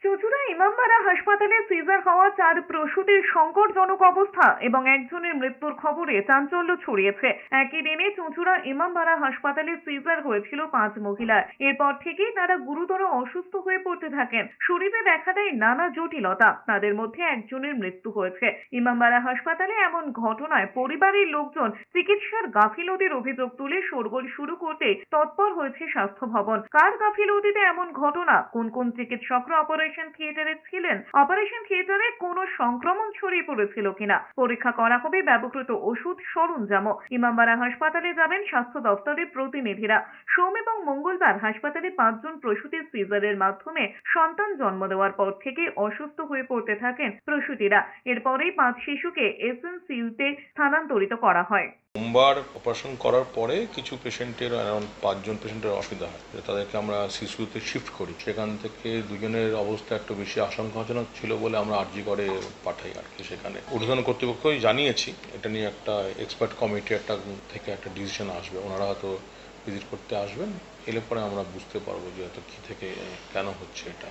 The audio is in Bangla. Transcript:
চুঁচুড়া ইমামবাড়া হাসপাতালে সিজার হওয়া 4 প্রসূতির সংকটজনক অবস্থা এবং একজনের মৃত্যুর খবরে চাঞ্চল্য ছড়িয়েছে। একই দিনে চুঁচুড়া ইমামবাড়া হাসপাতালে সিজার হয়েছিল 5 মহিলার। এরপর থেকেই তারা গুরুতর অসুস্থ হয়ে পড়তে থাকেন। শরীরে দেখা দেয় নানা জটিলতা, তাদের মধ্যে একজনের মৃত্যু হয়েছে। ইমামবাড়া হাসপাতালে এমন ঘটনায় পরিবারের লোকজন চিকিৎসার গাফিলতির অভিযোগ তুলে শোরগোল শুরু করতে তৎপর হয়েছে স্বাস্থ্য ভবন। কার গাফিলতিতে এমন ঘটনা, কোন কোন চিকিৎসকরা অপারেশন থিয়েটারে ছিলেন, অপারেশন থিয়েটারে কোনো সংক্রমণ ছড়িয়ে পড়েছিল কিনা পরীক্ষা করা হবে। ব্যবহৃত ওষুধ, সরঞ্জামও। ইমামবাড়া হাসপাতালে যাবেন স্বাস্থ্য দপ্তরের প্রতিনিধিরা। সোম এবং মঙ্গলবার হাসপাতালে 5 জন প্রসূতির সিজারের মাধ্যমে সন্তান জন্ম দেওয়ার পর থেকে অসুস্থ হয়ে পড়তে থাকেন প্রসূতিরা। এরপরেই 5 শিশুকে এসএনসিইউতে স্থানান্তরিত করা হয়। সোমবার অপারেশন করার পরে কিছু পেশেন্টের অ্যারাউন্ড 5 জন পেশেন্টের অসুবিধা হয়, তাদেরকে আমরা শিশুতে শিফট করি। সেখান থেকে 2 জনের অবস্থা একটু বেশি আশঙ্কাজনক ছিল বলে আমরা আরজি করে পাঠাই আর কি। সেখানে ঊর্ধ্বতন কর্তৃপক্ষই জানিয়েছি, এটা নিয়ে একটা এক্সপার্ট কমিটি থেকে একটা ডিসিশন আসবে। ওনারা হয়তো ভিজিট করতে আসবেন, এলে পরে আমরা বুঝতে পারবো যে এত কি থেকে কেন হচ্ছে এটা।